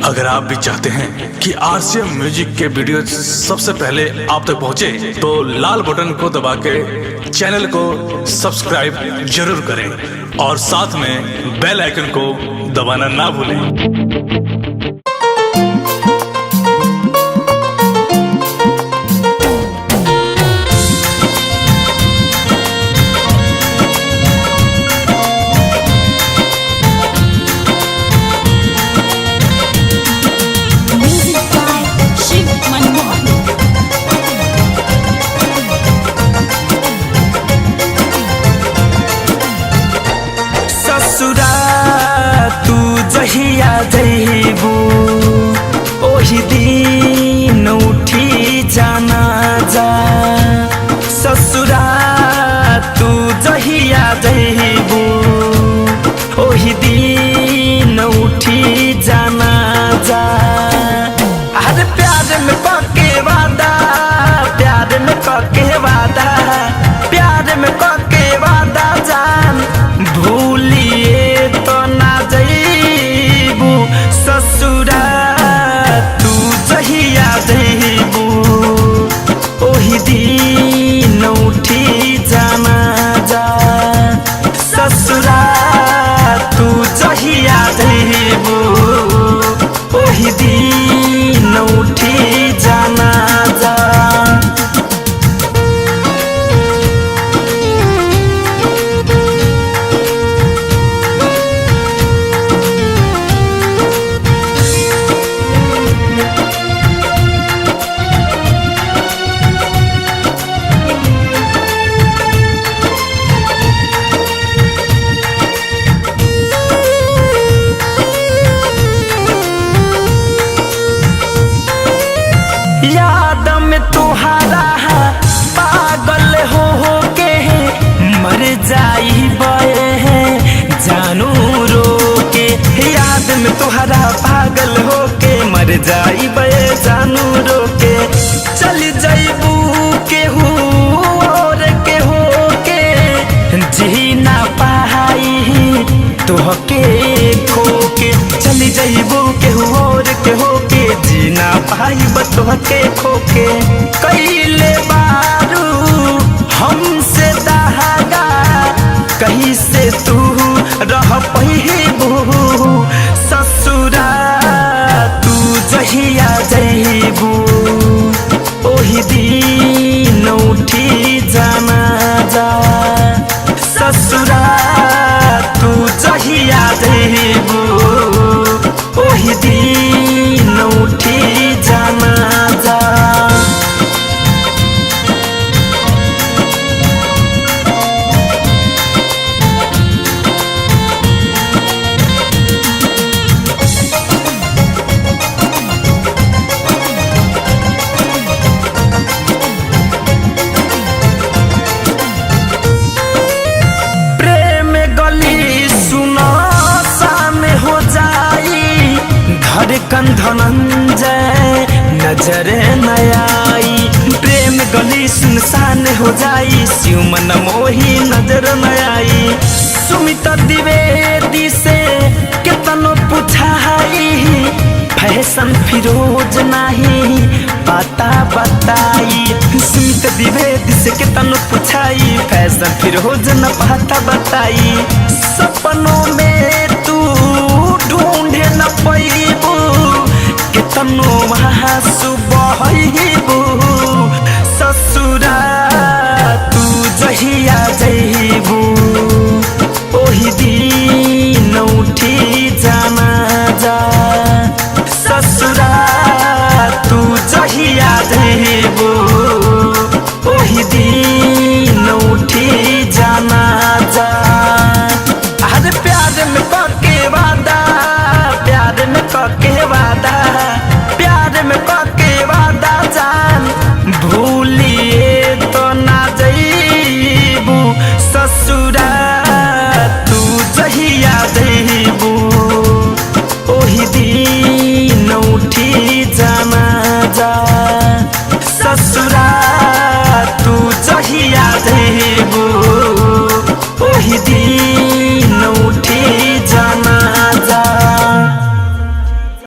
अगर आप भी चाहते हैं कि आरसीएम म्यूजिक के वीडियो सबसे पहले आप तक पहुंचे, तो लाल बटन को दबा के चैनल को सब्सक्राइब जरूर करें और साथ में बेल आइकन को दबाना ना भूलें। जहिया जइबू ओही दिन उठी जाना जा ससुरा तू जहिया जइबू ओही दिन उठी जाना जा। अरे प्यार में पक्के वादा, प्यार में पक्के वादा, प्यार में पक्के वादा जान भूलिए तो ना जइबू ससुरा तू जहिया जइबू ओही दिन उठी जाना जा ससुरा तू जहिया जइबू ओही दिन उठी जाना जा। याद में तुहारा पागल हो के मर जाई बे जानू रो के। याद में तुहारा पागल हो के मर जाई बे जानू रो के। चल जाइबू केहू और के हो के जी ना पाई तोहके खो के। चली जाइबू केहू और के हो के जी ना पाई तोहके खो के। कैले बारू हमसे दहागा कहीं से तू रह पहिबू ससुरा तू जहिया जइबू ओही दिन उठी जाना जा ससुरा तू जहिया जइबू ओही दिन उठी जाना जा। प्रेम गली सुनो सामने हो जाई धड़कन धनंजय नजर न आई। प्रेम गली सुनसान हो जाई शिव मन मोही नजर न आई। सुमित द्विवेदी से केतनो पूछाई फैशन फिरोज नहीं पता बताई। सुमित द्विवेदी से केतनो पूछाई फैशन फिरोज न पता बताई। सपनों में तू ढूंढे न पैबू केतनो वहाँ सुबह ससुरा तू जहिया जइबू ओही दिन उठी जाना जा ससुरा तू जहिया जइबू ओही दिन उठी जाना जा। अरे प्यार में पक्के वादा, प्यार में पक्के वादा, प्यार में पक्के वादा जान भूलिए तो ना जइबू ससुरा तू जहिया जइबू ओही दिन उठी जाना जा ससुरा तू जहिया जइबू